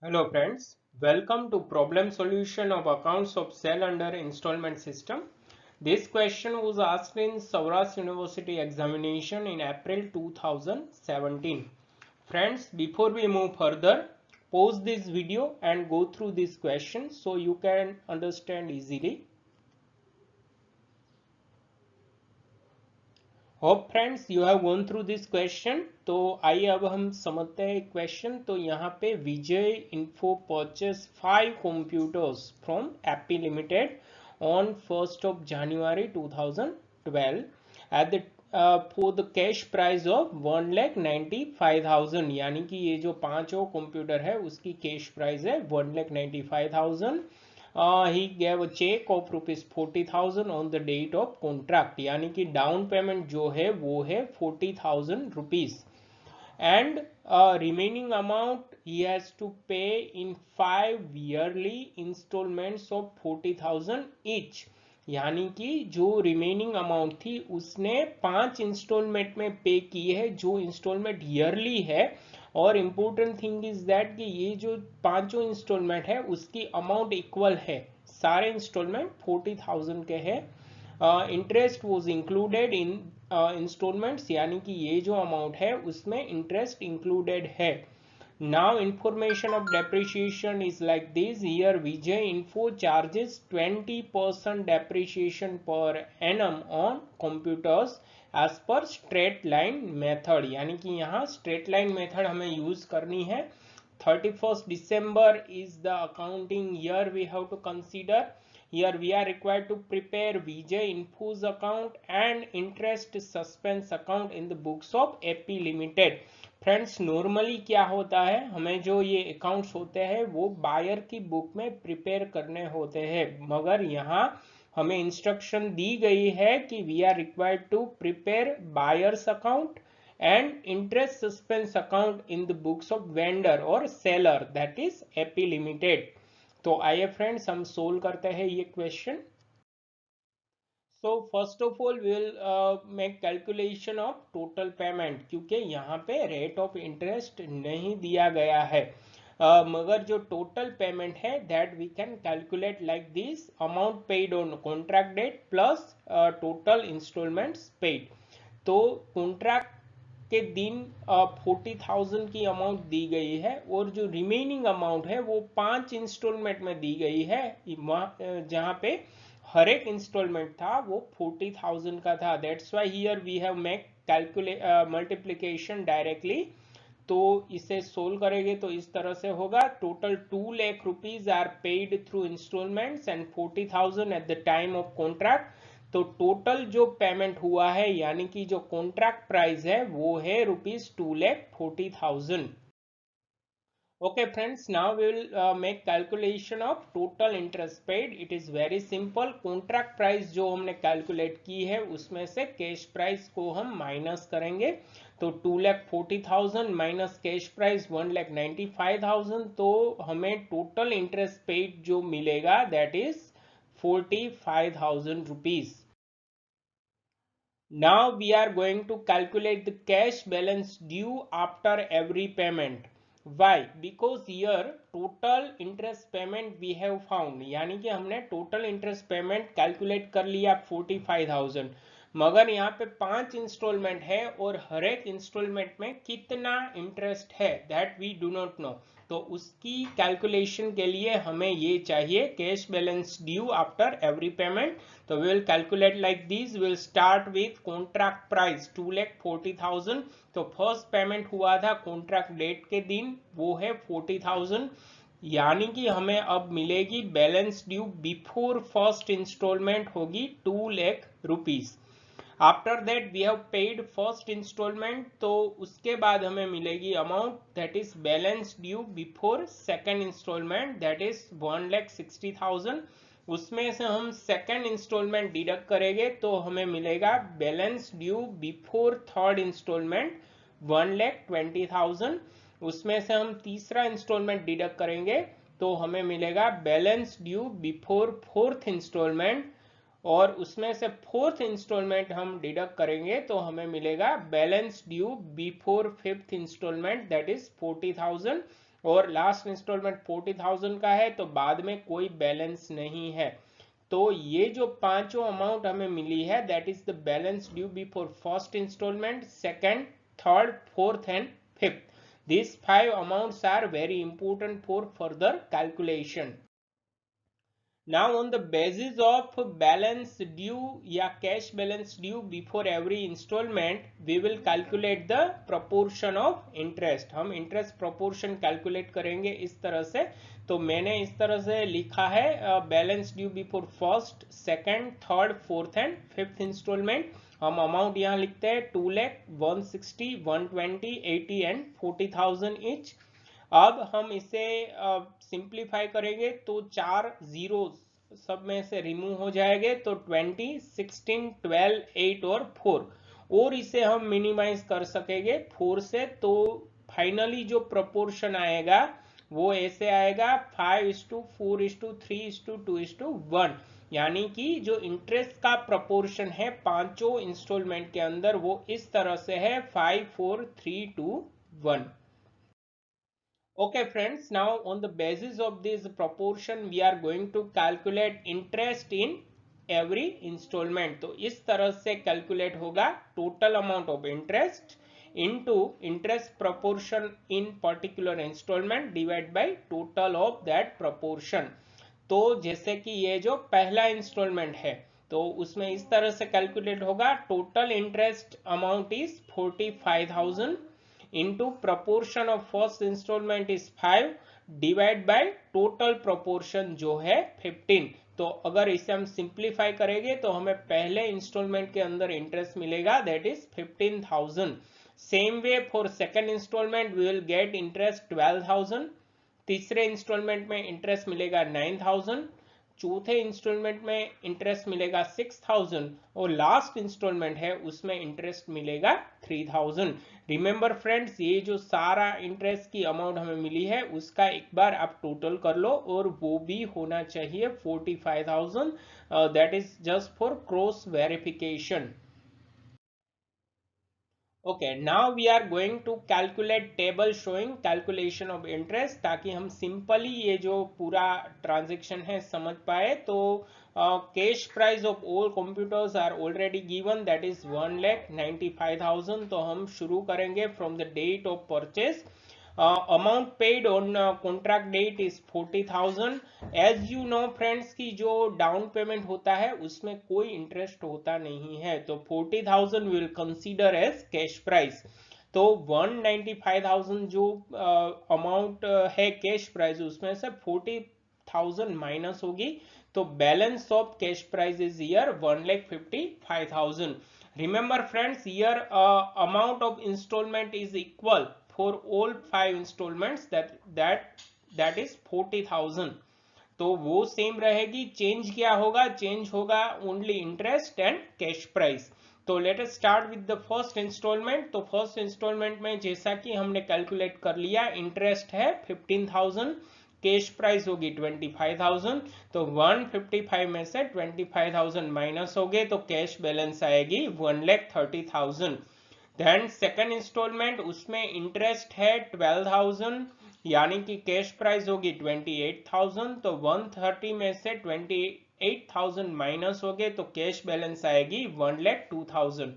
Hello friends, welcome to problem solution of accounts of sale under installment system. This question was asked in Saurashtra University examination in April 2017. Friends, before we move further, pause this video and go through this question so you can understand easily. Hope friends you have gone through this question. तो आइए अब हम समझते हैं question. तो यहाँ पे Vijay info purchase 5 computers from AP limited on 1st of January 2012 at the for the cash price of 1,95,000। यानी कि ये जो पांचों कंप्यूटर है उसकी कैश प्राइस है 1,95,000। He gave a check of ₹40,000 on the date of contract, यानी कि डाउन पेमेंट जो है वो है 40,000 rupees and remaining amount he has to pay in 5 yearly installments of 40,000 each। यानी कि जो रिमेनिंग अमाउंट थी उसने 5 इंस्टॉलमेंट में पे की है, जो इंस्टॉलमेंट ईयरली है। और इम्पोर्टेंट थिंग इज दैट कि ये जो पांचों इंस्टॉलमेंट है उसकी अमाउंट इक्वल है, सारे इंस्टॉलमेंट 40,000 के हैं। Interest was included in instalments, यानी कि ये जो अमाउंट है उसमें इंटरेस्ट इंक्लूडेड है। Now information of depreciation is like this. Here Vijay Info charges 20% depreciation per annum on computers as per straight line method। यानी कि यहाँ straight line method हमें use करनी है। 31st December is the accounting year we have to consider. Here we are required to prepare Vijay Info's account and interest suspense account in the books of AP Limited। Friends normally क्या होता है, हमें जो ये accounts होते हैं वो buyer की बुक में प्रिपेयर करने होते हैं, मगर यहाँ हमें इंस्ट्रक्शन दी गई है कि we are required to prepare buyer's account and interest suspense account in the books of vendor or seller, that is AP limited. तो आइए फ्रेंड्स हम सोल्व करते हैं ये question. So first of all we will make calculation of total payment, क्योंकि यहाँ पे rate of interest नहीं दिया गया है। मगर जो total payment है that we can calculate like this: amount paid on contract date plus total installments paid। तो कॉन्ट्रैक्ट के दिन 40,000 की अमाउंट दी गई है और जो रिमेनिंग अमाउंट है वो 5 इंस्टॉलमेंट में दी गई है, जहाँ पे हर एक इंस्टॉलमेंट था वो 40,000 का था। That's why here we have make multiplication directly. तो इसे सोल्व करेंगे तो इस तरह से होगा: total 2 lakh rupees are paid through instalments and 40,000 at the time of contract. तो टोटल जो पेमेंट हुआ है यानी कि जो कॉन्ट्रैक्ट प्राइस है वो है ₹2,40,000। Okay friends, now we will make calculation of total interest paid. It is very simple. contract price जो हमने calculate की है उसमें से cash price को हम minus करेंगे। तो 2,40,000 minus cash price 1,95,000, तो हमें total interest paid जो मिलेगा that is 45,000 rupees। Now we are going to calculate the cash balance due after every payment। Why? Because here total interest payment we have found, यानी कि हमने total interest payment calculate कर लिया 45,000, मगर यहाँ पे 5 इंस्टॉलमेंट है और हर एक इंस्टॉलमेंट में कितना इंटरेस्ट है that we do not know. तो उसकी कैलकुलेशन के लिए हमें ये चाहिए cash balance due after every payment. तो we will calculate like this. Will start with contract price 2,40,000। तो फर्स्ट पेमेंट हुआ था कॉन्ट्रैक्ट डेट के दिन, वो है 40,000। यानी कि हमें अब मिलेगी balance due before first installment होगी 2 lakh rupees. After that we have paid first instalment, तो उसके बाद हमें मिलेगी amount that is balance due before second installment, that is 1,60,000। उसमें से हम सेकेंड इंस्टॉलमेंट डिडक्ट करेंगे तो हमें मिलेगा balance due before third installment 1,20,000। उसमें से हम तीसरा इंस्टॉलमेंट डिडक्ट करेंगे तो हमें मिलेगा balance due before fourth installment, और उसमें से फोर्थ इंस्टॉलमेंट हम डिडक्ट करेंगे तो हमें मिलेगा balance due before fifth installment that is 40,000। और लास्ट इंस्टॉलमेंट 40,000 का है, तो बाद में कोई बैलेंस नहीं है। तो ये जो पांचों अमाउंट हमें मिली है, that is the balance due before first installment, second, third, fourth and fifth. These 5 amounts are very important for further calculation. Now on the basis of balance due या cash balance due before every installment, we will calculate the proportion of interest. हम interest proportion calculate करेंगे इस तरह से। तो मैंने इस तरह से लिखा है balance due before first, second, third, fourth and fifth installment। हम अमाउंट यहाँ लिखते हैं 2 लाख, 160, 120, 80 एंड 40,000 ईच। अब हम इसे सिंप्लीफाई करेंगे तो 4 जीरो सब में से रिमूव हो जाएंगे, तो 20, 16, 12, 8 और 4, और इसे हम मिनिमाइज कर सकेंगे 4 से। तो फाइनली जो प्रोपोर्शन आएगा वो ऐसे आएगा 5:4:3:2:1, यानी कि जो इंटरेस्ट का प्रोपोर्शन है पांचों इंस्टॉलमेंट के अंदर वो इस तरह से है 5, 4, 3, 2, 1। Okay friends, now on the basis of this proportion we are going to calculate interest in every installment। तो इस तरह से calculate होगा total amount of interest into interest proportion in particular installment divided by total of that proportion। तो जैसे कि ये जो पहला इंस्टॉलमेंट है तो उसमें इस तरह से कैलकुलेट होगा, total interest amount is 45,000 into proportion of first installment is 5 divide by total proportion जो है 15। तो अगर इसे हम सिंप्लीफाई करेंगे तो हमें पहले इंस्टॉलमेंट के अंदर इंटरेस्ट मिलेगा, that is 15,000। Same way for second installment we will get interest 12,000, तीसरे इंस्टॉलमेंट में इंटरेस्ट मिलेगा 9,000, चौथे इंस्टॉलमेंट में इंटरेस्ट मिलेगा 6,000 और लास्ट इंस्टॉलमेंट है उसमें इंटरेस्ट मिलेगा 3,000। रिमेंबर फ्रेंड्स, ये जो सारा इंटरेस्ट की अमाउंट हमें मिली है उसका एक बार आप टोटल कर लो और वो भी होना चाहिए 45,000। That is just for cross verification. Okay, now we are going to calculate table showing calculation of interest, ताकि हम सिंपली ये जो पूरा ट्रांजेक्शन है समझ पाए। तो cash price of all computers are already given, that is 1,95,000। तो हम शुरू करेंगे from the date of purchase. Amount paid on contract date is 40,000। As you know friends की जो डाउन पेमेंट होता है उसमें कोई इंटरेस्ट होता नहीं है, तो 40,000 will consider as cash price. तो 195,000 जो अमाउंट है कैश प्राइस उसमें से 40,000 माइनस होगी, तो balance of cash price is here 1,55,000। Remember friends, here amount of installment is equal for all 5 installments, that is 40,000। तो वो सेम रहेगी। चेंज क्या होगा? चेंज होगा only interest and cash price. तो let us start with the first instalment. तो first instalment में जैसा कि हमने कैलकुलेट कर लिया, इंटरेस्ट है 15,000, कैश प्राइस होगी 25,000। तो 155 में से 25,000 माइनस हो गए तो कैश बैलेंस आएगी 1,30,000। देन सेकंड इंस्टॉलमेंट, उसमें इंटरेस्ट है 12,000, यानी कि कैश प्राइस होगी 28,000। तो 130 में से 28,000 माइनस हो गए तो कैश बैलेंस आएगी 1,02,000।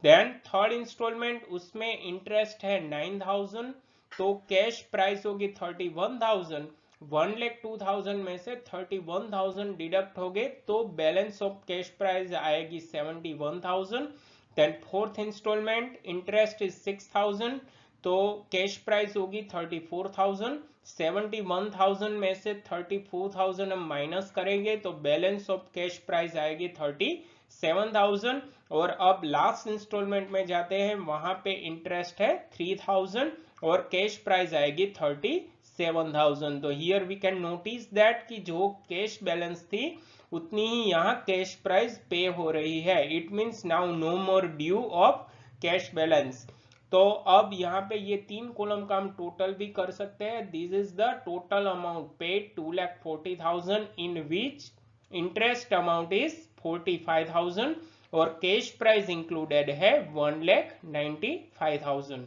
देन थर्ड इंस्टॉलमेंट, उसमें इंटरेस्ट है 9,000, तो कैश प्राइस होगी 31,000। 1,02,000 में से 31,000 डिडक्ट हो गए तो बैलेंस ऑफ कैश प्राइस आएगी 71,000। Then fourth installment, interest is 6,000, तो कैश प्राइस होगी 34,000। 71,000 में से 34,000 हम माइनस करेंगे तो बैलेंस ऑफ कैश प्राइस आएगी 37,000। और अब लास्ट इंस्टॉलमेंट में जाते हैं, वहां पे इंटरेस्ट है 3,000 और कैश प्राइस आएगी 37,000। तो here we can notice that कि जो कैश बैलेंस थी उतनी ही यहाँ कैश प्राइस पे हो रही है। It means now no more due of cash balance. तो अब यहाँ पे ये 3 कॉलम का हम टोटल भी कर सकते हैं। This is the total amount paid 2,40,000 in which interest amount is 45,000 और कैश प्राइस इंक्लूडेड है 1,95,000।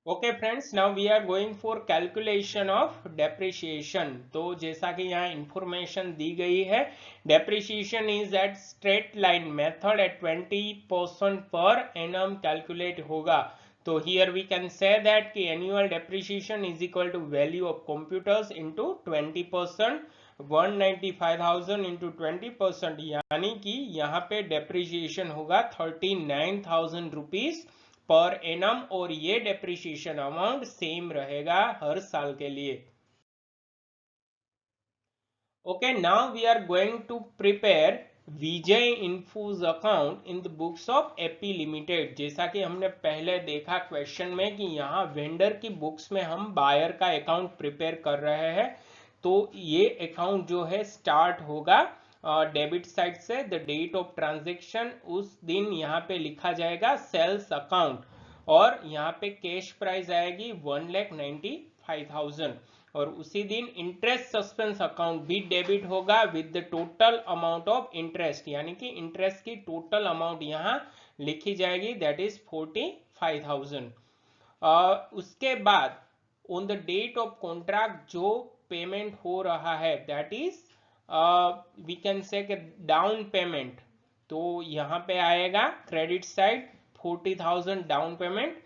Okay friends, now we are going for calculation of depreciation. तो जैसा कि यहाँ इंफॉर्मेशन दी गई है, depreciation is at straight line method at 20% per annum calculate होगा। तो here we can say that कि annual depreciation is equal to value of computers into 20%, 195,000 into 20%, यानी कि यहाँ पे डेप्रिसिएशन होगा 39,000 रुपीज पर एनम, और ये डेप्रिसिएशन अमाउंट सेम रहेगा हर साल के लिए। Okay, now we are going to prepare Vijay Infos account in the books of AP limited. जैसा कि हमने पहले देखा क्वेश्चन में कि यहाँ वेंडर की बुक्स में हम बायर का अकाउंट प्रिपेयर कर रहे हैं, तो ये अकाउंट जो है स्टार्ट होगा डेबिट साइड से। द डेट ऑफ ट्रांजेक्शन, उस दिन यहाँ पे लिखा जाएगा सेल्स अकाउंट, और यहाँ पे कैश प्राइस आएगी 1,95,000, और उसी दिन इंटरेस्ट सस्पेंस अकाउंट भी डेबिट होगा with the total amount of interest, यानी कि इंटरेस्ट की टोटल अमाउंट यहाँ लिखी जाएगी, दैट इज 45,000। उसके बाद on the date of contract जो पेमेंट हो रहा है, that is we can say down payment, तो यहाँ पे आएगा credit side 40,000 down payment.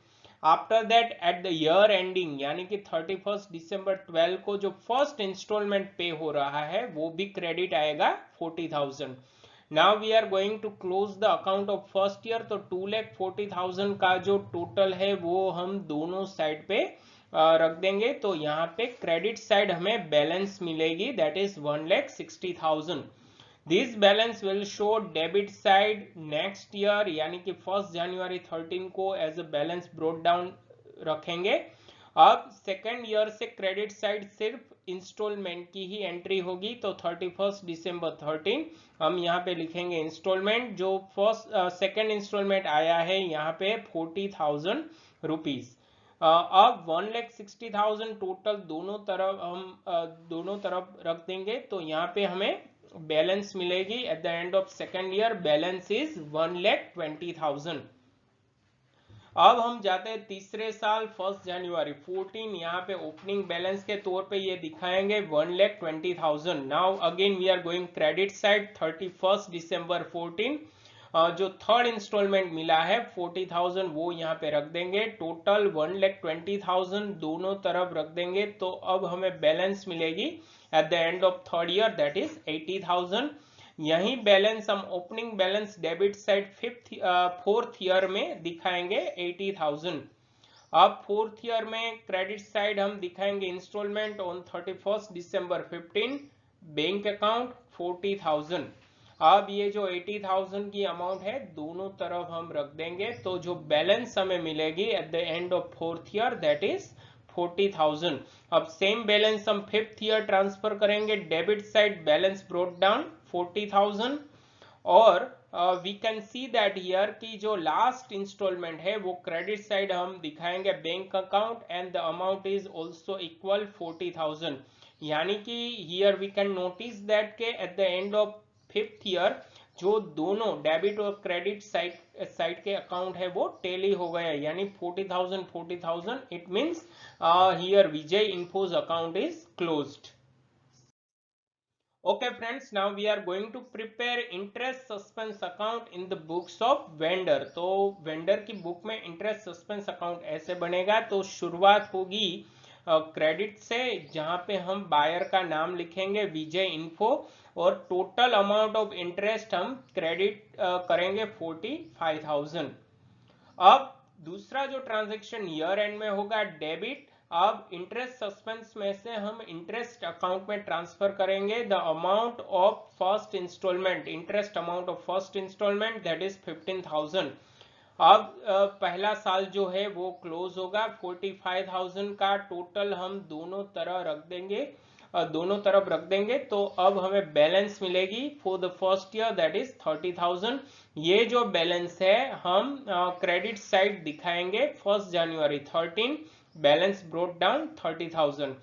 After that at the year ending, यानी कि 31 दिसंबर 12 को जो फर्स्ट इंस्टॉलमेंट पे हो रहा है वो भी क्रेडिट आएगा 40,000। Now we are going to close the account of first year, तो 2,40,000 का जो टोटल है वो हम दोनों साइड पे रख देंगे। तो यहाँ पे क्रेडिट साइड हमें बैलेंस मिलेगी, that is 1,60,000। This balance will show debit side next year, यानी कि 1 जनवरी 13 को as a balance brought down रखेंगे। अब सेकेंड ईयर से क्रेडिट साइड सिर्फ इंस्टॉलमेंट की ही एंट्री होगी, तो 31 दिसंबर 13 हम यहाँ पे लिखेंगे इंस्टॉलमेंट। जो फर्स्ट सेकेंड इंस्टॉलमेंट आया है यहाँ पे 40,000 रुपीज। अब 1,60,000 टोटल दोनों तरफ हम दोनों तरफ रख देंगे, तो यहाँ पे हमें बैलेंस मिलेगी at the end of second year, balance is 1,20,000। अब हम जाते हैं तीसरे साल 1 जनवरी 14, यहाँ पे ओपनिंग बैलेंस के तौर पे ये दिखाएंगे 1,20,000। Now again we are going credit side 31 दिसंबर 14, जो थर्ड इंस्टॉलमेंट मिला है 40,000 वो यहाँ पे रख देंगे, टोटल 1,20,000 दोनों तरफ रख देंगे। तो अब हमें बैलेंस मिलेगी at the end of third year, that is 80,000। यही बैलेंस हम opening balance debit side fourth year में दिखाएंगे 80,000। अब फोर्थ ईयर में क्रेडिट साइड हम दिखाएंगे इंस्टॉलमेंट ऑन 31 दिसंबर 15, बैंक अकाउंट 40,000। अब ये जो 80,000 की अमाउंट है दोनों तरफ हम रख देंगे, तो जो बैलेंस हमें मिलेगी at the end of fourth year, that is 40,000। अब सेम बैलेंस हम फिफ्थ ईयर ट्रांसफर करेंगे, debit side balance brought down 40,000, और we can see that year की जो लास्ट इंस्टॉलमेंट है वो क्रेडिट साइड हम दिखाएंगे bank account, and the amount is also equal 40,000। यानी कि here we can notice that के at the end of fifth year जो दोनों डेबिट और क्रेडिट साइड के अकाउंट है वो टेली हो गए, यानी 40,000 40,000, it means here Vijay Infos account is closed. Okay friends, now we are going to prepare interest suspense account in the books of vendor। तो वेंडर की बुक में इंटरेस्ट सस्पेंस अकाउंट ऐसे बनेगा। तो शुरुआत होगी क्रेडिट से, जहां पे हम बायर का नाम लिखेंगे विजय इन्फो, और टोटल अमाउंट ऑफ इंटरेस्ट हम क्रेडिट करेंगे 45,000। अब दूसरा जो ट्रांजेक्शन ईयर एंड में होगा डेबिट। अब इंटरेस्ट सस्पेंस में से हम इंटरेस्ट अकाउंट में ट्रांसफर करेंगे the amount of first installment, interest amount of first installment, that is 15,000। अब पहला साल जो है वो क्लोज होगा, 45,000 का टोटल हम दोनों तरफ रख देंगे। तो अब हमें बैलेंस मिलेगी for the first year, that is 30,000। ये जो बैलेंस है हम क्रेडिट साइड दिखाएंगे 1 जनवरी 13, बैलेंस ब्रोट डाउन 30,000।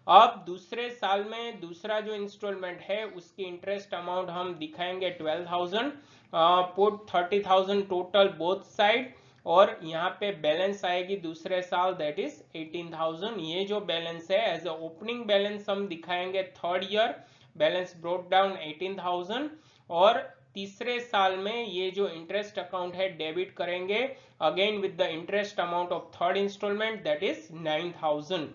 अब दूसरे साल में दूसरा जो इंस्टॉलमेंट है उसकी इंटरेस्ट अमाउंट हम दिखाएंगे 12,000, पुट 30,000 टोटल बोथ साइड, और यहाँ पे बैलेंस आएगी दूसरे साल, दैट इज 18,000। ये जो बैलेंस है एज ए ओपनिंग बैलेंस हम दिखाएंगे third year, balance brought down 18,000, और तीसरे साल में ये जो इंटरेस्ट अकाउंट है डेबिट करेंगे again with the interest amount of third installment, that is 9,000।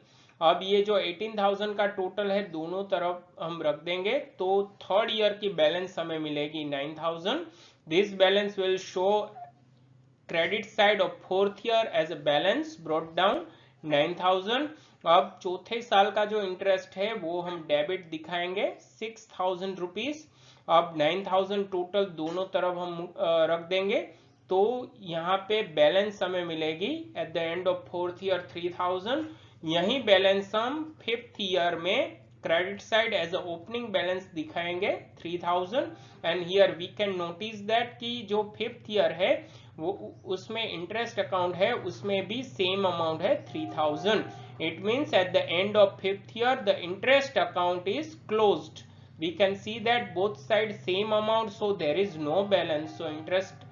अब ये जो 18,000 का टोटल है दोनों तरफ हम रख देंगे, तो थर्ड ईयर की बैलेंस हमें मिलेगी 9,000। This balance will show credit side of fourth year as a balance brought down 9,000। अब चौथे साल का जो इंटरेस्ट है वो हम डेबिट दिखाएंगे 6,000 रुपीज। अब 9,000 टोटल दोनों तरफ हम रख देंगे, तो यहाँ पे बैलेंस हमें मिलेगी at the end of fourth year 3,000। यही बैलेंस हम फिफ्थ ईयर में credit side as a opening balance दिखाएंगे 3,000, and here we can notice that कि जो फिफ्थ ईयर है वो उसमें इंटरेस्ट अकाउंट है उसमें भी सेम अमाउंट है 3,000। It means eight the end of fifth year the interest account is closed. We can see that both sides same amount, so there is no balance, so interest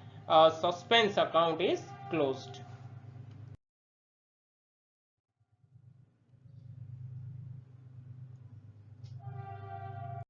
suspense account is closed.